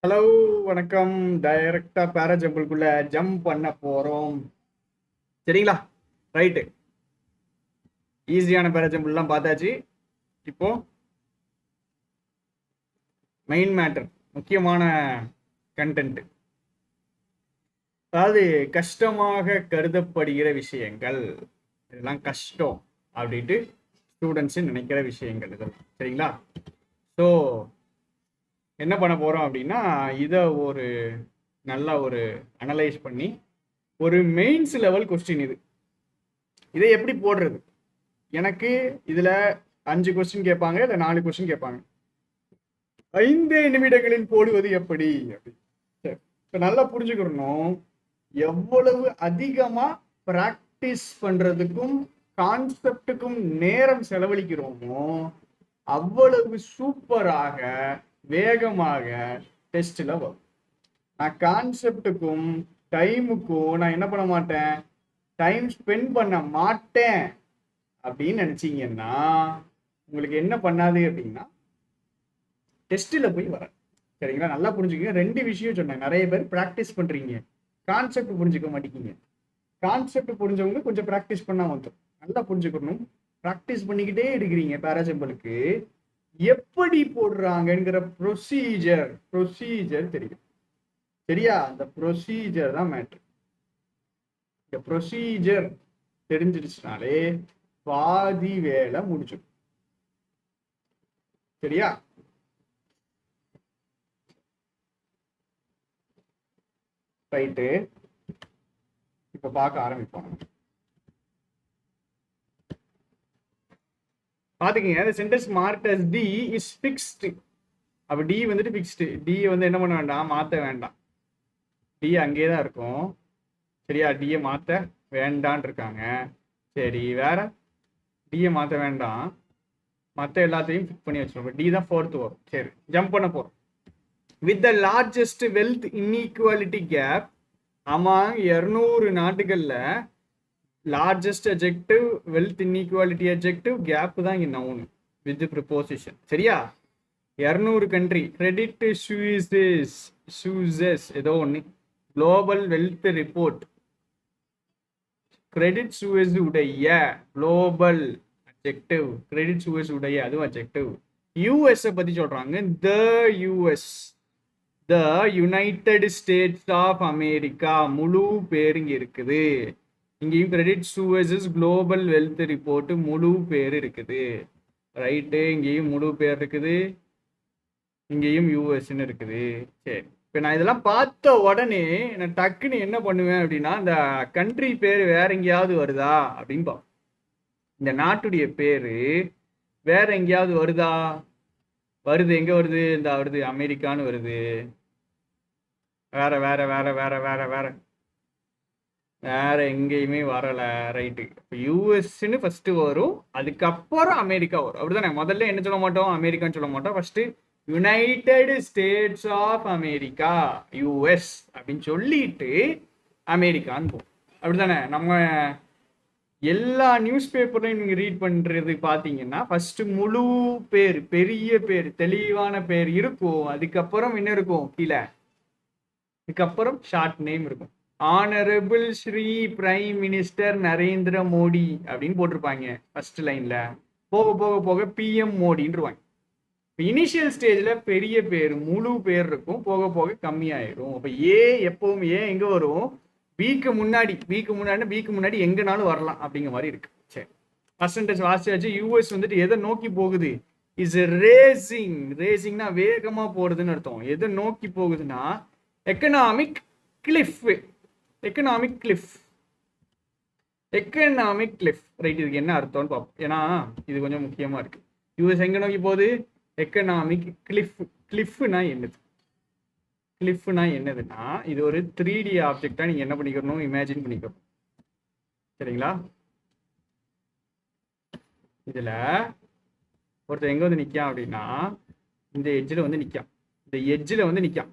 Hello, வணக்கம். டைரக்டா பேராஜம்பிள்குள்ள jump பண்ண போறோம். சரிங்களா? ரைட்டு. ஈஸியான பேராஜம்பிள்லாம் பார்த்தாச்சு. இப்போ மெயின் மேட்டர், முக்கியமான கண்டென்ட். அதாவது கஷ்டமாக கருதப்படுகிற விஷயங்கள், இதெல்லாம் கஷ்டம் அப்படின்ட்டு ஸ்டூடெண்ட்ஸ் நினைக்கிற விஷயங்கள் இதெல்லாம். சரிங்களா? ஸோ என்ன பண்ண போறோம் அப்படின்னா, இதை ஒரு நல்லா ஒரு அனலைஸ் பண்ணி ஒரு மெயின்ஸ் லெவல் கொஸ்டின் இது. இதை எப்படி போடுறது? எனக்கு இதுல 5 கொஸ்டின் கேட்பாங்க, இல்ல 4 கொஸ்டின் கேட்பாங்க. 5 நிமிடங்களில் போடுவது எப்படி அப்படி. சரி, இப்ப நல்லா புரிஞ்சுக்கணும். எவ்வளவு அதிகமா பிராக்டிஸ் பண்றதுக்கும் கான்செப்டுக்கும் நேரம் செலவழிக்கிறோமோ அவ்வளவு சூப்பராக வேகமாக டெஸ்ட்ல வரும். நான் கான்செப்டுக்கும் டைமுக்கும் நான் என்ன பண்ண மாட்டேன், டைம் ஸ்பெண்ட் பண்ண மாட்டேன் அப்படின்னு நினைச்சீங்கன்னா உங்களுக்கு என்ன பண்ணாது அப்படின்னா டெஸ்ட்ல போய் வர. சரிங்களா? நல்லா புரிஞ்சுக்கங்க. 2 விஷயம் சொன்னேன். நிறைய பேர் பிராக்டிஸ் பண்றீங்க, கான்செப்ட் புரிஞ்சுக்க மாட்டேங்க. கான்செப்ட் புரிஞ்சவங்க கொஞ்சம் பிராக்டிஸ் பண்ணா வந்துடும். நல்லா புரிஞ்சுக்கணும். பிராக்டிஸ் பண்ணிக்கிட்டே இருக்கிறீங்க. பேராசிம்பலுக்கு எப்படி போடுறாங்கிற ப்ரொசீஜர் தெரியும். சரியா? அந்த ப்ரொசீஜர் தான் மேட்ரு. இந்த ப்ரொசீஜர் தெரிஞ்சிருச்சுனாலே பாதி வேலை முடிச்சிடும். சரியா? ரைட்டு. இப்ப பார்க்க ஆரம்பிப்போம். பாத்துக்கீங்க, the sentence marked as D is fixed. அப்ப D வந்துட்டு fixed. D வந்து என்ன பண்ண வேண்டாம், மாத்த வேண்டாம். D அங்கேயே தான் இருக்கும். சரியா? D மாத்த வேண்டான் இருக்காங்க. சரி, வேற D மாத்த வேண்டாம், மத்த எல்லாத்தையும் ஃபிக்ஸ் பண்ணி வச்சிருக்கோம். D தான் 4th வரும். சரி, ஜம்ப் பண்ண போறோம். with the largest wealth inequality gap among 200 நாட்டுகள்ல largest adjective, wealth inequality adjective, gap தான் இங்க நவுன் வித் ப்ரிப்போசிஷன். சரியா? 200 கண்ட்ரி. கிரெடிட் சூசஸ் ஏதோ ஒன்று, global wealth report. Credit Suisse உடைய குளோபல் அட்ஜெக்டிவ், கிரெடிட் சூஸ் உடைய அதுவும் அட்ஜெக்டிவ். யூஎஸ் பத்தி சொல்றாங்க. The US, the United States of America, முழு பேர் இங்க இருக்குது. இங்கேயும் Credit Suisse global wealth report முழு பேர் இருக்குது. ரைட்டு, இங்கேயும் முழு பேர் இருக்குது, இங்கேயும் யூஎஸ்ன்னு இருக்குது. சரி, இப்போ நான் இதெல்லாம் பார்த்த உடனே நான் டக்குன்னு என்ன பண்ணுவேன் அப்படின்னா, இந்த கண்ட்ரி பேர் வேற எங்கேயாவது வருதா அப்படின்னு பார்ப்போம். இந்த நாட்டுடைய பேரு வேற எங்கேயாவது வருதா? வருது. எங்க வருது? இந்த வருது, அமெரிக்கான்னு வருது. வேற வேற வேற வேற வேற வேற வேற எங்கேயுமே வரல. ரைட்டு, இப்போ யூஎஸ்ன்னு ஃபர்ஸ்ட் வரும், அதுக்கப்புறம் அமெரிக்கா வரும். அப்படிதானே? முதல்ல என்ன சொல்ல மாட்டோம், அமெரிக்கான்னு சொல்ல மாட்டோம். First United States of America, US அப்படின்னு சொல்லிட்டு அமெரிக்கான்னு போகும். அப்படிதானே? நம்ம எல்லா நியூஸ் பேப்பர்லையும் நீங்க ரீட் பண்றது பாத்தீங்கன்னா ஃபர்ஸ்ட் முழு பேர், பெரிய பேர், தெளிவான பேர் இருக்கும். அதுக்கப்புறம் என்ன இருக்கும் கீழே? அதுக்கப்புறம் ஷார்ட் நேம் இருக்கும். Honourable Shri prime minister Narendra Modi அப்படின்னு போட்டிருப்பாங்க ஃபர்ஸ்ட் லைன்ல. போக போக போக பிஎம் மோடின்றுவாங்க. இனிஷியல் ஸ்டேஜ்ல பெரிய பேர், முழு பேர் இருக்கும், போக போக கம்மியாயிரும். அப்ப ஏ எப்பவும் ஏ எங்க வரும்? பிக்கு முன்னாடி எங்கனாலும் வரலாம் அப்படிங்கிற மாதிரி இருக்கு. சரி, பர்சன்டேஜ் வாசியாச்சு. யூஎஸ் வந்துட்டு எதை நோக்கி போகுது? Is racing. ரேசிங்னா வேகமா போறதுன்னு அர்த்தம். எதை நோக்கி போகுதுன்னா economic Cliff. Economic Cliff, economic Cliff. Right, இதுக்கு என்ன அர்த்தம்னு பார்ப்போம். ஏன்னா இது கொஞ்சம் முக்கியமா இருக்கு. யூஎஸ் எங்க நோக்கி போகுது? Economic Cliff. கிளிஃப்னா என்னது? கிளிஃப்னா என்னதுன்னா இது ஒரு 3D ஆப்ஜெக்டா நீங்க என்ன பண்ணிக்கணும், இமேஜின் பண்ணிக்கணும். சரிங்களா? இதுல ஒருத்தர் எங்க வந்து நிக்கான் அப்படின்னா இந்த எட்ஜில் வந்து நிக்கான். இந்த எட்ஜில் வந்து நிக்கான்.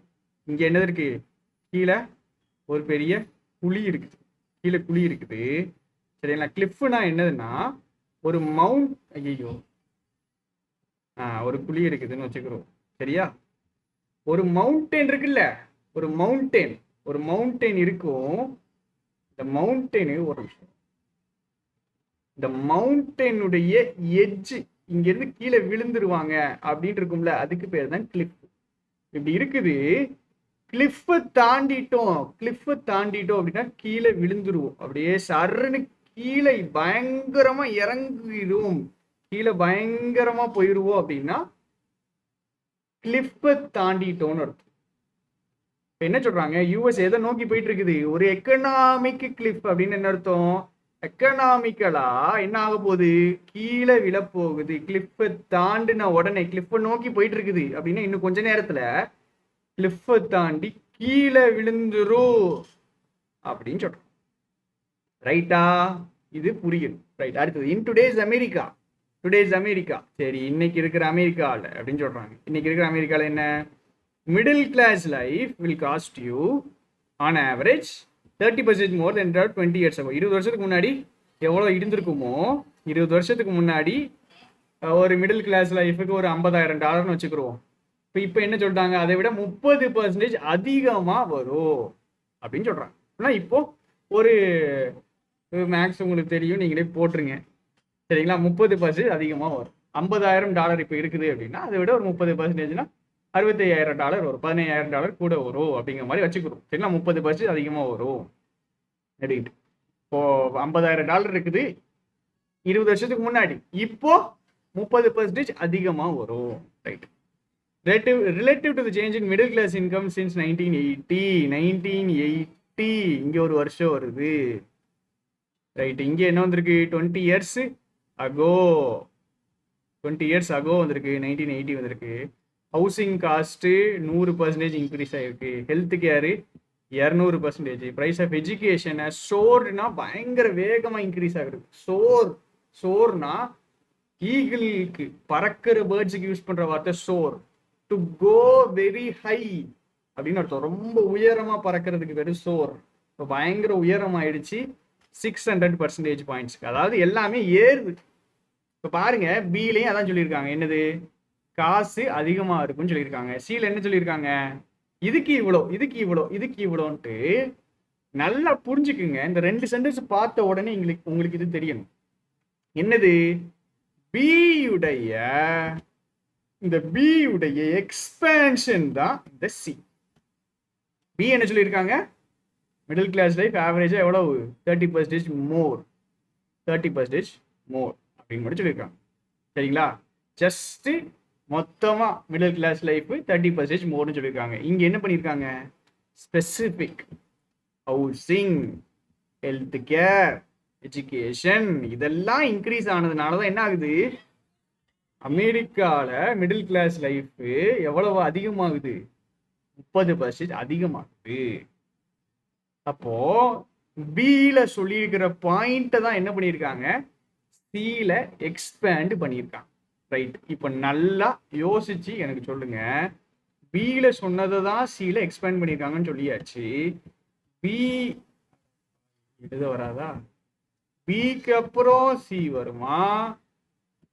இங்க என்னது இருக்கு? கீழே ஒரு பெரிய குழி இருக்குது. கீழே குழி இருக்குது. சரிங்களா? கிளிஃப்னா என்னதுன்னா ஒரு மவுண்ட், ஐயோ ஒரு குழி இருக்குதுன்னு வச்சுக்கிறோம். சரியா? ஒரு மவுண்டன் இருக்குல்ல, ஒரு மவுண்டன் இருக்கும். இந்த மவுண்டனு ஒரு விஷயம், இந்த மவுண்டனுடைய எட்ஜ் இங்க இருந்து கீழே விழுந்துருவாங்க அப்படின்னு இருக்கும்ல, அதுக்கு பேர் தான் கிளிஃப். இப்படி இருக்குது, கிளிஃபை தாண்டிட்டோம் அப்படின்னா கீழே விழுந்துருவோம். அப்படியே சர்ன்னு கீழே பயங்கரமா இறங்கிடும், கீழே பயங்கரமா போயிருவோம் அப்படின்னா கிளிஃபை தாண்டிட்டோம்னு அர்த்தம். என்ன சொல்றாங்க, யூஎஸ் எதை நோக்கி போயிட்டு இருக்குது, ஒரு எக்கனாமிக் கிளிஃப் அப்படின்னு என்ன அர்த்தம், எக்கனாமிக்கலா என்ன ஆக போகுது, கீழே விழப்போகுது. கிளிஃபை தாண்டின உடனே கிளிஃபை நோக்கி போயிட்டு இருக்குது அப்படின்னா இன்னும் கொஞ்ச நேரத்துல கிளிஃபை தாண்டி கீழே விழுந்துரும் அப்படின்னு சொல்றோம். ரைட்டா, இது புரியும். ரைட், அடுத்தது இன் டுடேஸ் அமெரிக்கா. சரி, இன்னைக்கு இருக்கிற அமெரிக்காவில் அப்படின்னு சொல்றாங்க. இன்னைக்கு இருக்கிற அமெரிக்காவில் என்ன, middle class life will cost you on average 30% more than 20 years ago. 20 வருஷத்துக்கு முன்னாடி எவ்வளோ இருந்திருக்குமோ, 20 வருஷத்துக்கு முன்னாடி ஒரு மிடில் கிளாஸ் லைஃபுக்கு ஒரு $50,000 வச்சுக்கிறோம். இப்போ என்ன சொல்றாங்க, அதை விட 30% அதிகமாக வரும் அப்படின்னு சொல்றாங்க. ஆனால் இப்போ ஒரு மேக்ஸ் உங்களுக்கு தெரியும், நீங்களே போட்டுருங்க சரிங்களா. 30% அதிகமாக வரும். $50,000 இப்போ இருக்குது அப்படின்னா அதை விட ஒரு 30%னா $65,000 வரும், $15,000 கூட வரும் அப்படிங்கிற மாதிரி வச்சுக்கிறோம் சரிங்களா. 30% அதிகமாக வரும் அப்படின்ட்டு. இப்போ $50,000 இருக்குது 20 வருஷத்துக்கு முன்னாடி, இப்போ 30% அதிகமாக வரும். Right, relative to the change in middle class income since 1980 இங்க ஒரு வருஷம் வருது. ரைட், இங்க என்ன வந்திருக்கு, 20 years ago வந்திருக்கு, 1980 வந்திருக்கு. ஹவுசிங் காஸ்ட் 100% இன்க்ரீஸ் ஆயிருக்கு. Health care 200%. Price of education சோர்னா பயங்கர வேகமா இன்க்ரீஸ் ஆகுது. சோர்னா ஈகிளுக்கு, பறக்கிற பேர்ட்ஸுக்கு யூஸ் பண்ற வார்த்தை சோர். டு கோ வெரி ஹை அப்படின்னு அர்த்தம், ரொம்ப உயரமா பறக்கிறதுக்கு பேரு சோர். இப்போ பயங்கர உயரம் ஆயிடுச்சு 600% பாயிண்ட்ஸ்க்கு, அதாவது எல்லாமே ஏறுது. இப்போ பாருங்க, பிலையும் அதான் சொல்லியிருக்காங்க, என்னது, காசு அதிகமா இருக்குன்னு சொல்லியிருக்காங்க. சில என்ன சொல்லியிருக்காங்க, இதுக்கு இவ்வளோன்ட்டு. நல்லா புரிஞ்சுக்குங்க, இந்த 2 சென்டென்ஸ் பார்த்த உடனே உங்களுக்கு இது தெரியணும். என்னது, இந்த பி உடைய எக்ஸ்பேன்ஷன் தான் இந்த சி. பி என்ன சொல்லியிருக்காங்க, மிடில் கிளாஸ் லைஃப் ஆவரேஜா எவ்வளவு, 30% மோர் அப்படின்னு மட்டும் சொல்லியிருக்காங்க சரிங்களா. ஜஸ்ட் மொத்தமா மிடில் கிளாஸ் லைஃப் 30% மோர்னு சொல்லியிருக்காங்க. இங்க என்ன பண்ணியிருக்காங்க, specific housing, health care, education இதெல்லாம் இன்க்ரீஸ் ஆனதுனால தான் என்ன ஆகுது, அமெரிக்கால மிடில் கிளாஸ் லைஃப் எவ்வளவு அதிகமாகுது, 30% அதிகமாகுது. அப்போ பில சொல்லியிருக்கிற பாயிண்ட்டை தான் என்ன பண்ணியிருக்காங்க, சில எக்ஸ்பேண்ட் பண்ணியிருக்காங்க. ரைட், இப்போ நல்லா யோசிச்சு எனக்கு சொல்லுங்க, பில சொன்னதை தான் சில எக்ஸ்பேண்ட் பண்ணியிருக்காங்கன்னு சொல்லியாச்சு. பி எழுத வராதா, பிக்கு அப்புறம் சி வருமா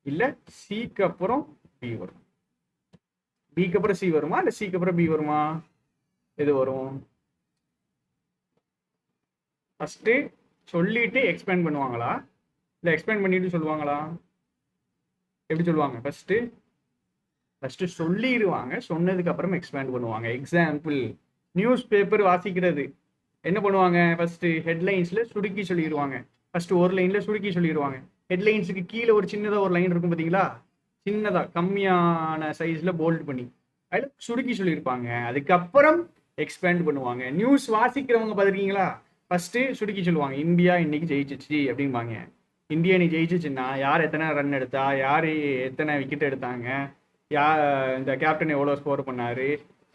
இல்ல சிக்கு அப்புறம் பி வரும், பிக்கு அப்புறம் சி வருமா இல்ல சிக்கு அப்புறம் பி வருமா, எது வரும், ஃபர்ஸ்ட் சொல்லிட்டு எக்ஸ்பேண்ட் பண்ணுவாங்களா இல்ல எக்ஸ்பேண்ட் பண்ணிட்டு சொல்லுவாங்களா, எப்படி சொல்லுவாங்க, ஃபர்ஸ்ட் சொல்லிடுவாங்க, சொன்னதுக்கு அப்புறம் எக்ஸ்பேண்ட் பண்ணுவாங்க. எக்ஸாம்பிள், நியூஸ் பேப்பர் வாசிக்கிறது என்ன பண்ணுவாங்க, ஃபர்ஸ்ட் ஹெட்லைன்ஸ்ல சுருக்கி சொல்லிடுவாங்க. ஃபர்ஸ்ட் ஒரு லைன்ல சுருக்கி சொல்லிடுவாங்க. ஹெட்லைன்ஸுக்கு கீழே ஒரு சின்னதா ஒரு லைன் இருக்கும் பாத்தீங்களா, சின்னதா கம்மியான சைஸ்ல போல்ட் பண்ணி அதில் சுருக்கி சொல்லியிருப்பாங்க. அதுக்கப்புறம் எக்ஸ்பேண்ட் பண்ணுவாங்க. நியூஸ் வாசிக்கிறவங்க பார்த்துருக்கீங்களா, ஃபர்ஸ்ட் சுருக்கி சொல்லுவாங்க, இந்தியா இன்னைக்கு ஜெயிச்சிச்சு அப்படிம்பாங்க. இந்தியா இன்னைக்கு ஜெயிச்சிச்சுன்னா யார் எத்தனை ரன் எடுத்தா, யார் எத்தனை விக்கெட் எடுத்தாங்க, இந்த கேப்டன் எவ்வளோ ஸ்கோர் பண்ணாரு,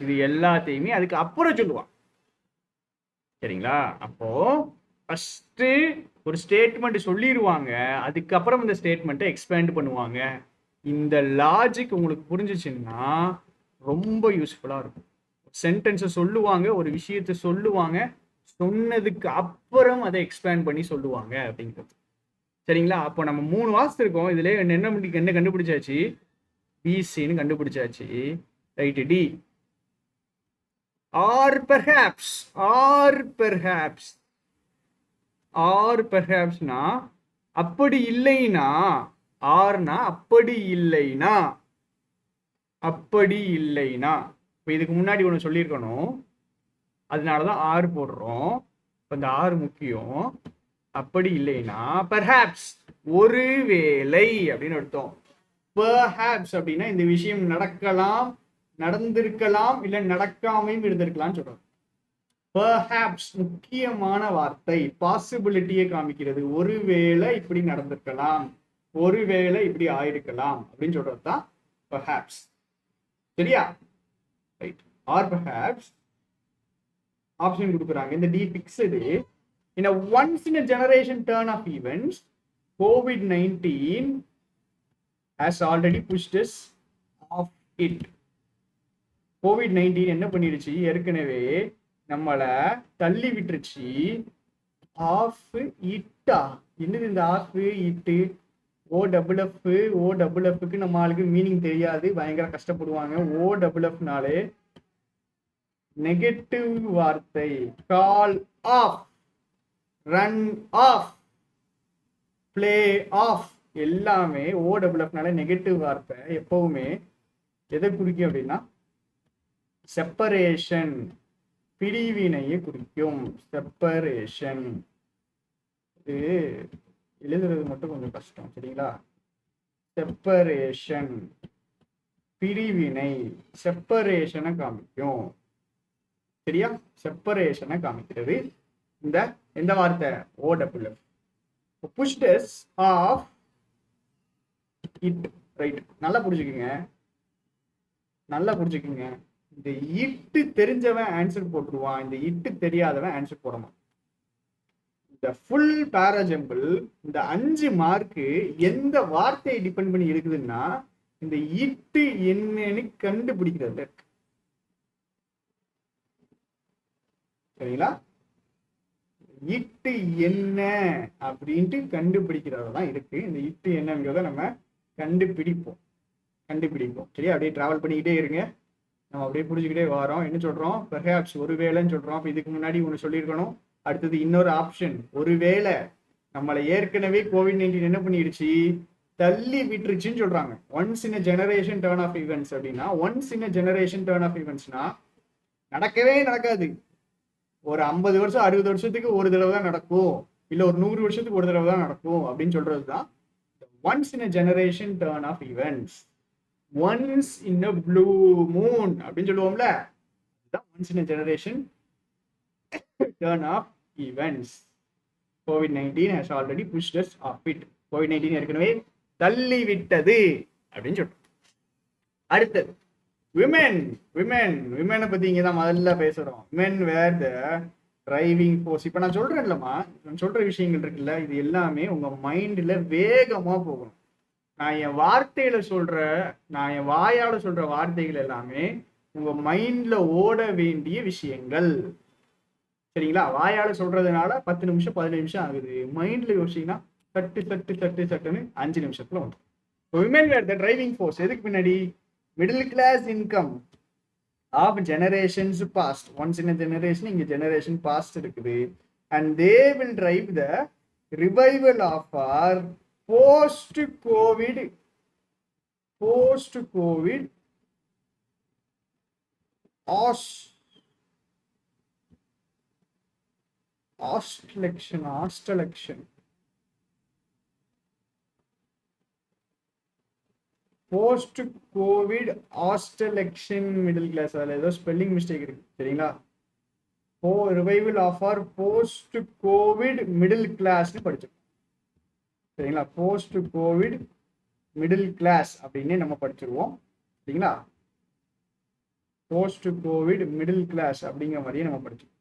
இது எல்லாத்தையுமே அதுக்கு அப்புறம் சொல்லுவான் சரிங்களா. அப்போ ஃபர்ஸ்ட் ஒரு ஸ்டேட்மெண்ட் சொல்லிடுவாங்க, அதுக்கப்புறம் இந்த ஸ்டேட்மெண்ட்டை எக்ஸ்பேண்ட் பண்ணுவாங்க. இந்த லாஜிக் உங்களுக்கு புரிஞ்சிச்சுன்னா ரொம்ப யூஸ்ஃபுல்லாக இருக்கும். சென்டென்ஸை சொல்லுவாங்க, ஒரு விஷயத்தை சொல்லுவாங்க, சொன்னதுக்கு அப்புறம் அதை எக்ஸ்பேண்ட் பண்ணி சொல்லுவாங்க அப்படிங்கிறது சரிங்களா. அப்போ நம்ம 3 வாசித்திருக்கோம், இதுல என்ன கண்டுபிடிச்சாச்சு, பிசின்னு கண்டுபிடிச்சாச்சு. ரைட்டு, டி or perhaps, or perhaps, or பெர்ஹாப்ஸ்னா அப்படி இல்லைனா, ஆர்னா அப்படி இல்லைனா, அப்படி இல்லைனா. இப்போ இதுக்கு முன்னாடி ஒன்று சொல்லியிருக்கணும், அதனாலதான் ஆறு போடுறோம். இப்போ இந்த ஆறு முக்கியம். அப்படி இல்லைனா பெர்ஹாப்ஸ் ஒருவேளை அப்படின்னு அர்த்தம். பெர்ஹாப்ஸ் அப்படின்னா இந்த விஷயம் நடக்கலாம், நடந்திருக்கலாம், இல்லை நடக்காமையும் இருந்திருக்கலாம்னு சொல்றோம். பெர்ஹாப்ஸ் முக்கியமான வார்த்தை, பாசிபிலிட்டியை காமிக்கிறது. ஒருவேளை இப்படி நடந்திருக்கலாம், ஒருவேளை இப்படி ஆயிருக்கலாம் அப்படின்னு சொல்றது தான் பெர்ஹாப்ஸ். சரியா? ரைட். ஆர் பெர்ஹாப்ஸ் ஆப்ஷன் கொடுக்குறாங்க. இந்த டி fixed in a once in a generation turn of events, COVID-19 has already pushed us off it. COVID-19 என்ன பண்ணிடுச்சு, ஏற்கனவே நம்மளை தள்ளி விட்டுருச்சு. ஆஃப் இட்டா, என்னது இந்த ஆஃப் இட்டு? ஓடபிள்எஃப்க்கு நம்ம ஆளுக்கு மீனிங் தெரியாது, பயங்கர கஷ்டப்படுவாங்க. ஓடபிள்எஃப்னாலே நெகட்டிவ் வார்த்தை. Call off, run off, play off எல்லாமே ஓடபிள்எஃப்னால நெகட்டிவ் வார்த்தை. எப்பவுமே எதை குறிக்கும் அப்படின்னா செப்பரேஷன், பிரிவினையை குறிக்கும். செப்பரேஷன். இது எழுதுறது மட்டும் கொஞ்சம் கஷ்டம், சரிங்களா? செப்பரேஷன், பிரிவினை, செப்பரேஷனை காமிக்கும். சரியா? செப்பரேஷனை காமிக்கிறது இந்த எந்த வார்த்தை? ஓடபிள்எஃப். pushed us off it. Right. நல்லா புரிஞ்சுக்குங்க, நல்லா புரிஞ்சுக்குங்க. இந்த இட்டு தெரிஞ்சவன் ஆன்சர் போட்டுருவான், இந்த இட்டு தெரியாதவன் ஆன்சர் போடணும். இந்த ஃபுல் பேராஜம்பிள், இந்த 5 மார்க்கு எந்த வார்த்தையை டிபெண்ட் பண்ணி இருக்குதுன்னா இந்த இட்டு என்னன்னு கண்டுபிடிக்கிறது. சரிங்களா? இட்டு என்ன அப்படின்ட்டு கண்டுபிடிக்கிறது தான் இருக்கு. இந்த இட்டு என்னங்கிறத நம்ம கண்டுபிடிப்போம். சரியா? அப்படியே டிராவல் பண்ணிக்கிட்டே இருங்க, நம்ம அப்படியே புரிஞ்சுக்கிட்டே வரோம். என்ன சொல்றோம்? பெர்ஹாப்ஸ் ஒருவேளைன்னு சொல்றோம். அப்போ இதுக்கு முன்னாடி ஒன்று சொல்லியிருக்கணும். அடுத்தது இன்னொரு ஆப்ஷன், ஒருவேளை நம்மளை ஏற்கனவே COVID-19 என்ன பண்ணிடுச்சு, தள்ளி விட்டுருச்சுன்னு சொல்றாங்க. Once in a generation turn of events அப்படின்னா, once in a generation turn of ஈவெண்ட்ஸ்னா நடக்கவே நடக்காது. ஒரு 50 வருஷம் 60 வருஷத்துக்கு ஒரு தடவை தான் நடக்கும், இல்ல ஒரு 100 வருஷத்துக்கு ஒரு தடவை தான் நடக்கும் அப்படின்னு சொல்றது தான் once in a generation turn of events. Once in a blue Moon அப்படின்னு சொல்லுவோம்ல, once in a generation turn of events. COVID-19 has already pushed us off it. COVID-19 ஏற்கனவே தள்ளி விட்டது அப்படின்னு சொல்றோம். அடுத்தது விமெனை பத்தி இங்க தான் முதல்ல பேசுறோம். Women were the driving force. இப்ப நான் சொல்றேன் இல்லம்மா, நான் சொல்ற விஷயங்கள் இருக்குல்ல, இது எல்லாமே உங்க மைண்ட்ல வேகமா போகணும். நான் என் வார்த்தையில சொல்ற, நான் என் வாயால சொல்ற வார்த்தைகள் எல்லாமே உங்க மைண்ட்ல ஓட வேண்டிய விஷயங்கள். சரிங்களா? வாயால சொல்றதுனால 10 நிமிஷம் 15 நிமிஷம் ஆகுது. மைண்ட்ல யோசிச்சீங்கன்னா சட்டுன்னு 5 நிமிஷத்துல வந்து. Women were the driving force. எதுக்கு பின்னாடி? middle class income of generations past. Once in a generation, இங்க generation past இருக்குது. And they will drive the revival of our post-COVID ostelection. Post COVID ஆஸ்டலெக்ஷன் மிடில் கிளாஸ். அதில் ஏதோ spelling mistake இருக்கு, சரிங்களா? Revival of our post COVID middle கிளாஸ்னு படிச்சிருக்கோம், சரிங்களா? போஸ்ட் கோவிட் மிடில் கிளாஸ் அப்படின்னு நம்ம படிச்சிருவோம், சரிங்களா? போஸ்ட் கோவிட் மிடில் கிளாஸ் அப்படிங்கிற மாதிரியே நம்ம படிச்சிருக்கோம்.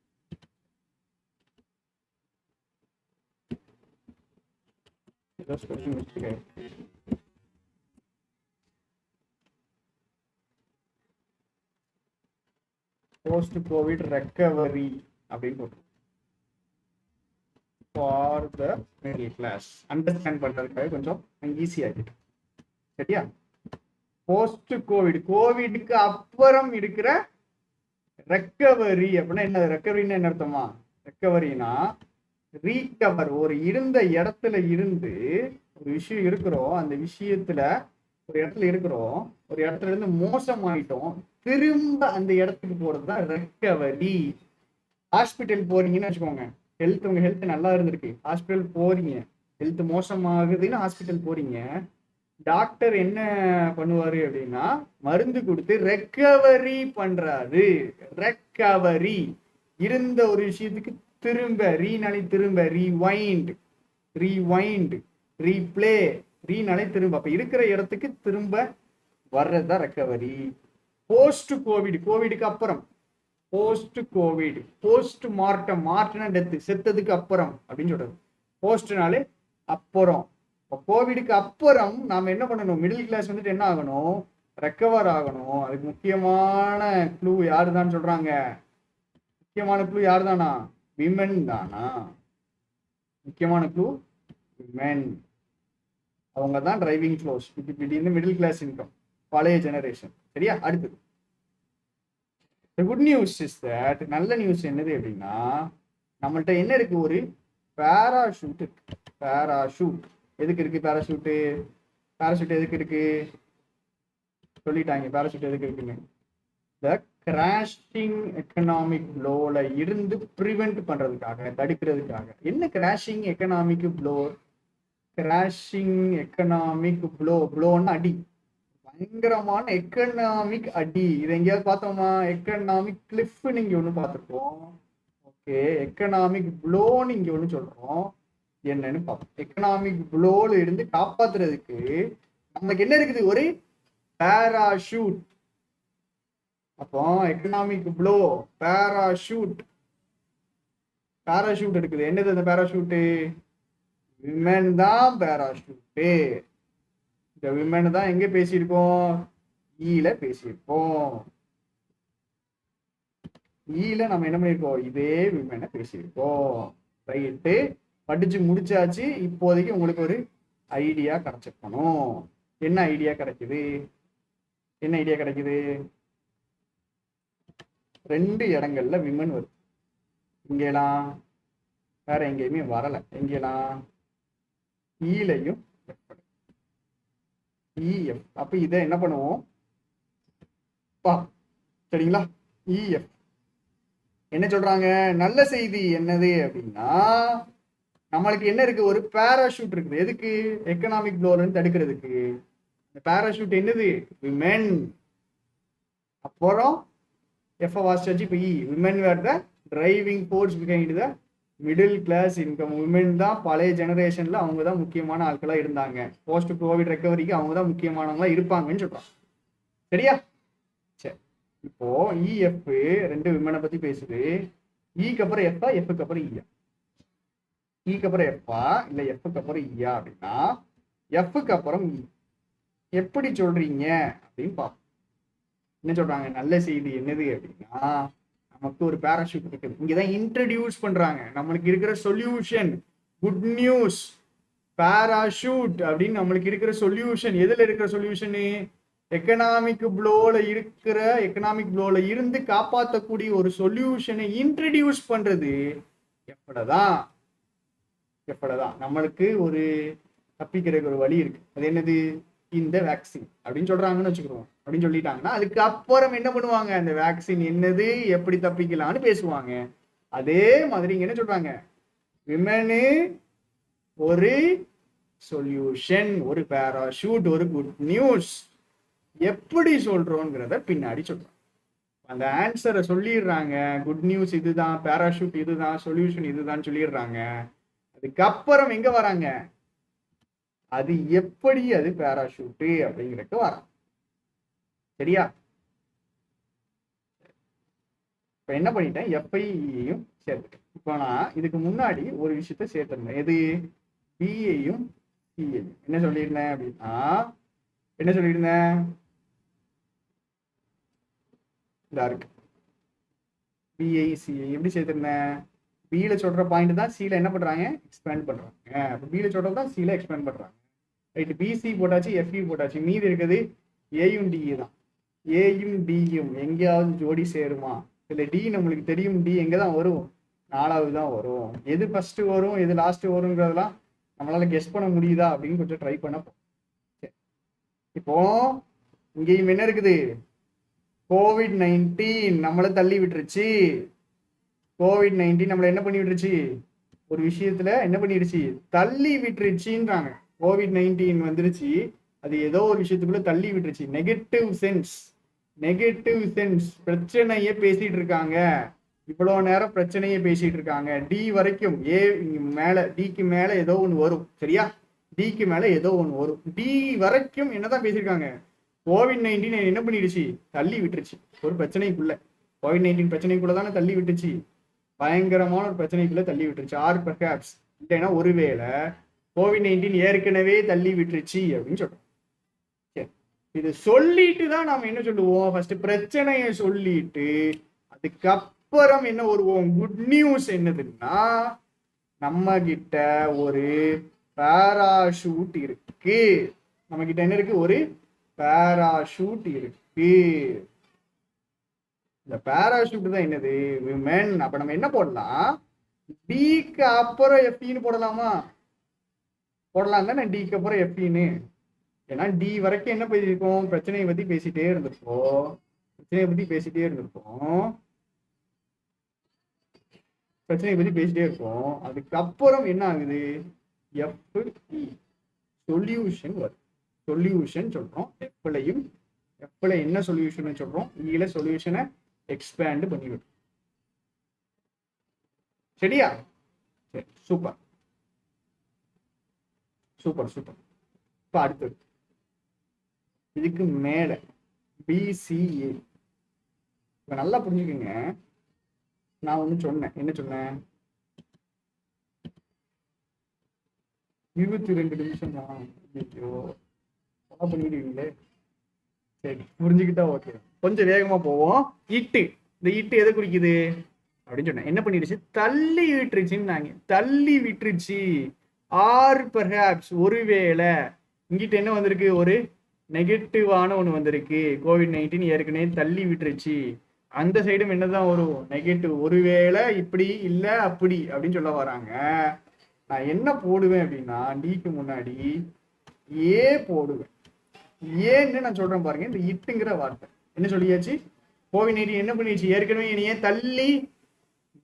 ஏதோ spelling mistake. Post Covid recovery அப்படின்னு போட்டு for the middle class. Understand பண்றதுக்காக கொஞ்சம் ஈஸியாகிட்டு. சரியா? போஸ்ட் கோவிட், கோவிடுக்கு அப்புறம் இருக்கிற ரெக்கவரி அப்படின்னா என்ன? ரெக்கவரின்னா என்ன அர்த்தமா? ரெக்கவரினா ரீகவர், ஒரு இருந்த இடத்துல இருந்து ஒரு விஷயம் இருக்கிறோம், அந்த விஷயத்துல ஒரு இடத்துல இருக்கிறோம், ஒரு இடத்துல இருந்து மோசமாயிட்டோம், திரும்ப அந்த இடத்துக்கு போறது தான் ரெக்கவரி. ஹாஸ்பிட்டல் போறீங்கன்னு வச்சுக்கோங்க, உங்க ஹெல்த் நல்லா இருந்திருக்கு, ஹாஸ்பிட்டல் போறீங்க, ஹெல்த் மோசமாகுதுன்னு ஹாஸ்பிட்டல் போறீங்க, டாக்டர் என்ன பண்ணுவாரு அப்படின்னா மருந்து கொடுத்து ரெக்கவரி பண்றாரு. ரெக்கவரி, இருந்த ஒரு விஷயத்துக்கு திரும்ப, ரீனாலே திரும்ப, ரீவைண்ட், ரீவைண்ட், ரீப்ளே, ரீனாலே திரும்ப, அப்ப இருக்கிற இடத்துக்கு திரும்ப வர்றதுதான் ரெக்கவரி. போஸ்ட் கோவிட், கோவிடுக்கு அப்புறம், போஸ்ட் கோவிட், போஸ்ட் மார்ட்டம், மார்ட்னா டெத், செத்ததுக்கு அப்புறம் அப்படின்னு சொல்றது, போஸ்ட்னாலே அப்புறம். கோவிடுக்கு அப்புறம் நாம என்ன பண்ணணும்? மிடில் கிளாஸ் வந்துட்டு என்ன ஆகணும்? ரெக்கவர் ஆகணும். அதுக்கு முக்கியமான க்ளூ யாரு தான் சொல்றாங்க? முக்கியமான க்ளூ யாரு தானா? விமென் தானா? முக்கியமான க்ளூ விமென். அவங்க தான் டிரைவிங் ஃபோர்ஸ் இந்த மிடில் கிளாஸ் இன்கம், பழைய ஜெனரேஷன். சரியா? அடுத்தது குட் நியூஸ் இஸ் தட், நல்ல நியூஸ் என்னது அப்படின்னா நம்மள்ட்ட என்ன இருக்கு? ஒரு பேராஷூட் இருக்கு. பேராஷூட் எதுக்கு இருக்கு? பேராஷூட்டு, பேராஷூட் எதுக்கு இருக்கு சொல்லிட்டாங்க. பேராஷூட் எதுக்கு இருக்குன்னு, இந்த கிராஷிங் எக்கனாமிக் ப்ளோல இருந்து ப்ரிவென்ட் பண்றதுக்காக, தடுக்கிறதுக்காக. என்ன crashing economic blow? Crashing economic blow, ப்ளோன்னா அடி, பயங்கரமான எக்கனாமிக் அடி. இது எங்கேயாவது பார்த்தோமா? எக்கனாமிக் கிளிஃப் நீங்க ஒண்ணு பார்த்துருக்கோம். ஓகே, எக்கனாமிக் ப்ளோன்னு இங்க ஒண்ணு சொல்றோம், என்னன்னு பார்ப்போம். எக்கனாமிக் ப்ளோல இருந்து காப்பாத்துறதுக்கு நமக்கு என்ன இருக்குது? ஒரு பேராஷூட். அப்போ எக்கனாமிக் ப்ளோ, பேராஷூட், பேராஷூட் இருக்குது. என்னது அந்த பேராஷூட்டு? விமன் தான் பேராஷூட்டு. இந்த விமன் தான் எங்க பேசியிருக்கோம்? ஈல பேசியிருக்கோம். ஈல நம்ம என்ன பண்ணிருக்கோம்? இதே விமனை பேசியிருக்கோம். ரைட்டு, படிச்சு முடிச்சாச்சு. இப்போதைக்கு உங்களுக்கு ஒரு ஐடியா கிடைச்சிருக்கணும். என்ன ஐடியா கிடைக்குது? என்ன ஐடியா கிடைக்குது? 2 இடங்கள்ல விமன் வருது. இங்கெல்லாம் வேற எங்கேயுமே வரல. எங்கெல்லாம்? ஈலையும் இஎஃப். அப்ப இதை என்ன பண்ணுவோம்? சரிங்களா? இஎஃப் என்ன சொல்றாங்க? நல்ல செய்தி என்னது அப்படின்னா நம்மளுக்கு என்ன இருக்கு? ஒரு பேராஷூட் இருக்குது. எதுக்கு? எக்கனாமிக் ப்ளோல தடுக்கிறதுக்கு. இந்த பேராஷூட் என்னது? விமென். அப்புறம் எஃப் வாசிச்சாச்சு. இப்போ women were the driving force behind the middle class income. Women தான் பழைய ஜெனரேஷன்ல அவங்க தான் முக்கியமான ஆட்களா இருந்தாங்க. போஸ்ட் கோவிட் ரெக்கவரிக்கு அவங்க தான் முக்கியமானவங்களா இருப்பாங்கன்னு சொல்றோம். சரியா? சரி, இப்போ இஎஃப் 2 விமனை பத்தி பேசுது. ஈக்கு அப்புறம் எஃப்ஆ, எஃப்க்கு அப்புறம் ஈயா? ஈக்கு அப்புறம் எஃப்ஆ இல்ல எஃப்க்கு அப்புறம் ஈயா அப்படின்னா எஃப்க்கு அப்புறம் இ. எப்படி சொல்றீங்க அப்படின்னு பார்ப்போம். என்ன சொல்றாங்க? நல்ல செய்தி என்னது அப்படின்னா நமக்கு ஒரு பேராஷூட் இருக்குது. இங்கதான் இன்ட்ரடியூஸ் பண்றாங்க நம்மளுக்கு இருக்கிற சொல்யூஷன். குட் நியூஸ், பேராஷூட் அப்படின்னு நம்மளுக்கு இருக்கிற சொல்யூஷன். எதுல இருக்கிற சொல்யூஷனு? எக்கனாமிக் ப்ளோல இருக்கிற, எக்கனாமிக் ப்ளோல இருந்து காப்பாற்றக்கூடிய ஒரு சொல்யூஷனை இன்ட்ரடியூஸ் பண்றது எப்படதான்? எப்படதான் நம்மளுக்கு ஒரு தப்பிக்கிறதுக்கு ஒரு வழி இருக்கு. அது என்னது? இந்த வேக்சின் அப்படின்னு சொல்றாங்கன்னு வச்சுக்கிறோம். அப்படின்னு சொல்லிட்டாங்கன்னா அதுக்கு அப்புறம் என்ன பண்ணுவாங்க? அந்த வேக்சின் என்னது, எப்படி தப்பிக்கலாம்னு பேசுவாங்க. அதே மாதிரி இங்க என்ன சொல்றாங்க? விமனு ஒரு சொல்யூஷன், ஒரு பேராஷூட், ஒரு குட் நியூஸ். எப்படி சொல்றோங்கிறத பின்னாடி சொல்றோம். அந்த ஆன்சரை சொல்லிடுறாங்க. குட் நியூஸ் இதுதான், பேராஷூட் இதுதான், சொல்யூஷன் இதுதான் சொல்லிடுறாங்க. அதுக்கப்புறம் எங்க வராங்க? அது எப்படி அது பேராஷூட்டு அப்படிங்கிறதுக்கு வராங்க. சரியா? இப்ப என்ன பண்ணிட்டேன்? எஃப்ஐயும் சேர்த்துட்டேன். இப்போ நான் இதுக்கு முன்னாடி ஒரு விஷயத்த சேர்த்திருந்தேன். எது? பிஏயும் சிஏயும். என்ன சொல்லியிருந்தேன் அப்படின்னா, என்ன சொல்லியிருந்தேன்? இதா இருக்கு, பிஐ சிஐ. எப்படி சேர்த்திருந்தேன்? பியில சொல்ற பாயிண்ட் தான் சில என்ன பண்றாங்க? எக்ஸ்பேண்ட் பண்றாங்க. அப்ப பியில சொல்றது தான் சில எக்ஸ்பேண்ட் பண்றாங்க. ரைட், பிசி போட்டாச்சு, எஃப்இ போட்டாச்சு. மீதி இருக்குது ஏயும் டிஇ தான். ஏயும் டியும் எங்கேயாவது ஜோடி சேருமா? இல்லை டி நம்மளுக்கு தெரியும், டி எங்கே தான் வரும், 4வது தான் வரும். எது ஃபர்ஸ்ட் வரும் எது லாஸ்ட் வருங்கிறதெல்லாம் நம்மளால கெஸ் பண்ண முடியுதா அப்படின்னு கொஞ்சம் ட்ரை பண்ண. இப்போ இங்கேயும் என்ன இருக்குது, COVID-19 நம்மளை தள்ளி விட்டுருச்சு. COVID-19 நம்மளை என்ன பண்ணி விட்டுருச்சு, ஒரு விஷயத்துல என்ன பண்ணிடுச்சு, தள்ளி விட்டுருச்சுன்றாங்க. COVID-19 வந்துருச்சு, அது ஏதோ ஒரு விஷயத்துக்குள்ள தள்ளி விட்டுருச்சு. நெகட்டிவ் சென்ஸ் பிரச்சனைய பேசிட்டு இருக்காங்க. இவ்வளவு நேரம் பிரச்சனையை பேசிட்டு இருக்காங்க. டி வரைக்கும், ஏ மேல டிக்கு மேல ஏதோ ஒன்று வரும், சரியா, டிக்கு மேல ஏதோ ஒன்று வரும். டி வரைக்கும் என்னதான் பேசியிருக்காங்க, COVID-19 என்ன பண்ணிடுச்சு, தள்ளி விட்டுருச்சு ஒரு பிரச்சனைக்குள்ள. COVID-19 பிரச்சனைக்குள்ள தானே தள்ளி விட்டுச்சு, பயங்கரமான ஒரு பிரச்சனைக்குள்ள தள்ளி விட்டுருச்சு. ஆர் பெர்ஹாப்ஸ் இல்லைன்னா ஒருவேளை COVID-19 ஏற்கனவே தள்ளி விட்டுருச்சு அப்படின்னு சொல்றோம். இது சொல்லிட்டு தான் நாம என்ன சொல்லுவோம், ஃபர்ஸ்ட் பிரச்சனையை சொல்லிட்டு அதுக்கப்புறம் என்ன வருவோம், குட் நியூஸ் என்னதுன்னா நம்ம கிட்ட ஒரு பாராஷூட் இருக்கு. நம்ம கிட்ட என்ன இருக்கு, ஒரு பாராஷூட் இருக்கு. இந்த பாராஷூட் தான் என்னது, விமன். அப்ப நம்ம என்ன போடலாம், டிக்கு அப்புறம் எஃப்இன்னு போடலாமா, போடலாம் தானே, டிக்கு அப்புறம் எஃப்இன்னு. ஏன்னா டி வரைக்கும் என்ன பேசியிருக்கோம், பிரச்சனையை பத்தி பேசிட்டே இருந்திருப்போம். அதுக்கப்புறம் என்ன ஆகுது, எஃப்இ சொல்யூஷன் வரும். சொல்யூஷன் சொல்றோம். எஃப்ல என்ன சொல்யூஷன் சொல்றோம், ஈல சொல்யூஷனை எக்ஸ்பேண்ட் பண்ணிவிடும். சரியா, சரி, சூப்பர். இப்ப அடுத்தது இதுக்கு மேல பிசிஏ. இப்ப நல்லா புரிஞ்சுக்கங்க, நான் ஒண்ணு சொன்னேன், என்ன சொன்னேன், 22 நிமிஷம் தான். ஐயோ பண்ணிடுவீங்களே. சரி, புரிஞ்சுக்கிட்டா ஓகே. கொஞ்சம் வேகமா போவோம். இட்டு, இந்த இட்டு எதை குறிக்குது அப்படின்னு சொன்னேன், என்ன பண்ணிடுச்சு, தள்ளி விட்டுருச்சுன்னு. தள்ளி விட்டுருச்சு. ஆர் பெர்ஹாப்ஸ் ஒருவேளை இங்கிட்ட என்ன வந்திருக்கு, ஒரு நெகட்டிவான ஒன்று வந்திருக்கு. COVID-19 ஏற்கனவே தள்ளி விட்டுருச்சு. அந்த சைடும் என்னதான் வரும், நெகட்டிவ். ஒருவேளை இப்படி இல்ல அப்படி அப்படின்னு சொல்ல வராங்க. நான் என்ன போடுவேன் அப்படின்னா, டிக்கு முன்னாடி ஏ போடுவேன். ஏன்னு நான் சொல்றேன் பாருங்க, இந்த இட்டுங்கிற வார்த்தை என்ன சொல்லியாச்சு, COVID-19 என்ன பண்ணிடுச்சு, ஏற்கனவே என்னையே தள்ளி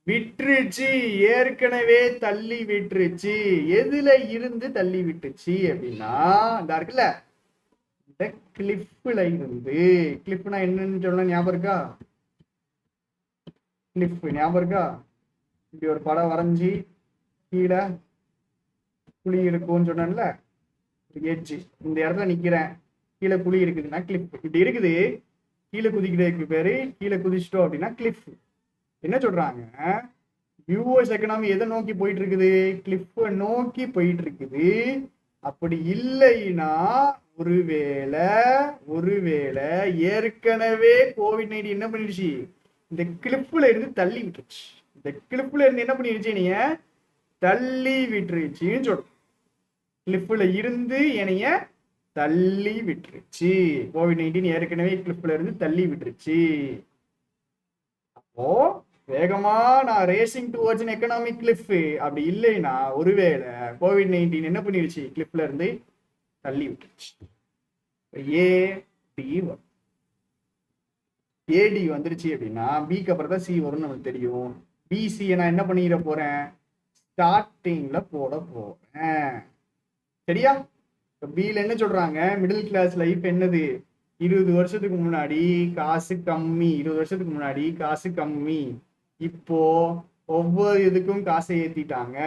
விட்டுருச்சு. எதுல இருந்து தள்ளி விட்டுச்சு அப்படின்னா, இந்த இருக்குல்ல, இந்த கிளிப்ல இருந்து. கிளிப்னா என்னன்னு சொல்ல ஞாபகம் இருக்கா, இப்படி ஒரு படம் வரைஞ்சி கீழே குழி இருக்கும்னு சொன்னேன்ல, எட்ஜ். இந்த இடத்துல நிக்கிறேன், கீழே குழி இருக்குதுன்னா கிளிப். இப்படி இருக்குது, கீழே குதிக்கிறதுக்கு பேரு, கீழே குதிச்சிட்டோம் அப்படின்னா கிளிப். என்ன சொல்றாங்க, யூஎஸ் எக்கனாமி எதை நோக்கி போயிட்டு இருக்குது, கிளிப்பை நோக்கி போயிட்டு இருக்குது. அப்படி இல்லைன்னா ஒருவேளை ஏற்கனவே COVID-19 என்ன பண்ணிடுச்சு, இந்த கிளிப்ல இருந்து தள்ளி விட்டுருச்சு. என்ன பண்ணிடுச்சு, என்னைய தள்ளி விட்டுருச்சுன்னு சொல்றோம். கிளிப்ல இருந்து என்னைய தள்ளி விட்டுருச்சு. COVID-19 ஏற்கனவே கிளிப்ல இருந்து தள்ளி விட்டுருச்சு. அப்போ வேகமா நான் racing towards an economic cliff. அப்படி இல்லைன்னா ஒருவேளை COVID-19 என்ன பண்ணிடுச்சு, கிளிப்ல இருந்து தள்ளி விட்டுருச்சு. ஏடி வந்துருச்சு அப்படின்னா பிக்கு அப்புறம் தான் சி வரும்னு நமக்கு தெரியும். பிசி நான் என்ன பண்ணிட போறேன், ஸ்டார்டிங்ல போட போறேன். சரியா, பில என்ன சொல்றாங்க, மிடில் கிளாஸ் லைஃப் என்னது, 20 வருஷத்துக்கு முன்னாடி காசு கம்மி. இப்போ ஒவ்வொரு இதுக்கும் காசை ஏத்திட்டாங்க.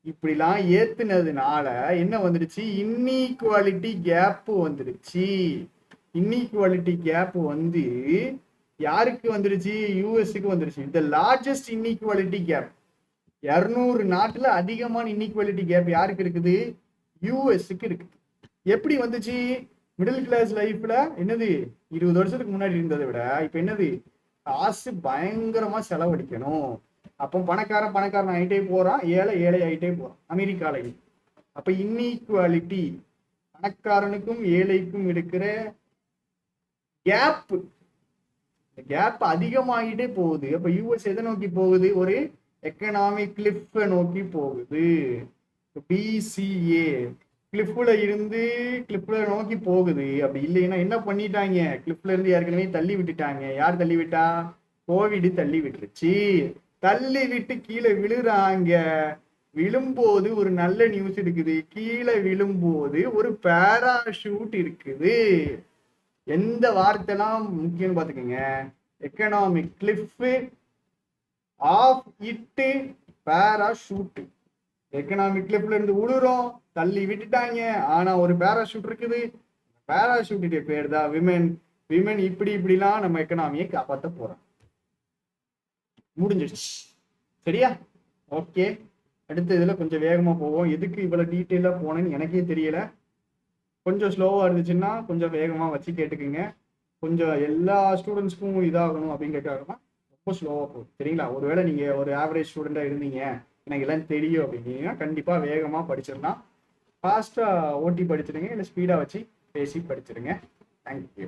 இப்படிலாம் ஏத்துனதுனால என்ன வந்துருச்சு, இன்இக்வாலிட்டி கேப் வந்துருச்சு. இன்இக்வாலிட்டி கேப் வந்து யாருக்கு வந்துருச்சு, யூஎஸ்க்கு வந்துருச்சு. The largest inequality gap. 200 நாட்டுல அதிகமான இன்இக்வாலிட்டி கேப் யாருக்கு இருக்குது, யூஎஸ்க்கு இருக்குது. எப்படி வந்துச்சு, மிடில் கிளாஸ் லைஃப்ல என்னது 20 வருஷத்துக்கு முன்னாடி இருந்ததை விட இப்ப என்னது, காசு பயங்கரமா செலவழிக்கணும். அப்போ பணக்காரன் ஆகிட்டே போறான், ஏழை ஆகிட்டே போறான் அமெரிக்காலையும். அப்ப இன்இக்வாலிட்டி, பணக்காரனுக்கும் ஏழைக்கும் இருக்கிற கேப் அதிகமாகிட்டே போகுது. அப்ப யூஎஸ் எதை நோக்கி போகுது? ஒரு எக்கனாமிக் கிளிஃப் நோக்கி போகுது. பிசிஏ கிளிஃப்ல இருந்து கிளிஃப்ல நோக்கி போகுது. அப்படி இல்லைன்னா என்ன பண்ணிட்டாங்க? கிளிஃப்ல இருந்து ஏற்கனவே தள்ளி விட்டுட்டாங்க. யார் தள்ளி விட்டா? கோவிட் தள்ளி விட்டுருச்சு. தள்ளி விட்டு கீழே விழுறாங்க. விழும்போது ஒரு நல்ல நியூஸ் இருக்குது. கீழே விழும்போது ஒரு பேராஷூட் இருக்குது. எந்த வார்த்தைலாம் முக்கியம்னு பாத்துக்கோங்க. எக்கனாமிக் கிளிஃப் ஆஃப் இட்டு பேராஷூட். எக்கனாமிக் கிளிஃப்ல இருந்து விழுறோம், தள்ளி விட்டுட்டாங்க, ஆனா ஒரு பேராஷூட் இருக்குது. பேராஷூட்டுடைய பேர் தான் விமென். விமென் இப்படி இப்படிலாம் நம்ம எக்கனாமியை காப்பாற்ற போறோம். முடிஞ்சிடுச்சு. சரியா? ஓகே, அடுத்த இதுல கொஞ்சம் வேகமா போவோம். எதுக்கு இவ்வளவு டீட்டெயிலா போனேன்னு எனக்கே தெரியல. கொஞ்சம் ஸ்லோவா இருந்துச்சுன்னா கொஞ்சம் வேகமா வச்சு கேட்டுக்குங்க. கொஞ்சம் எல்லா ஸ்டூடெண்ட்ஸ்க்கும் இதாகணும் அப்படிங்கிறதுக்காக தான் ரொம்ப ஸ்லோவா போகுது. சரிங்களா? ஒருவேளை நீங்க ஒரு ஆவரேஜ் ஸ்டூடெண்டா இருந்தீங்க, எனக்கு எல்லாம் தெரியும் அப்படின்னீங்கன்னா கண்டிப்பா வேகமா படிச்சிடலாம். ஃபாஸ்டா ஓட்டி படிச்சிடுங்க, இல்லை ஸ்பீடா வச்சு பேசி படிச்சிடுங்க. தேங்க்யூ.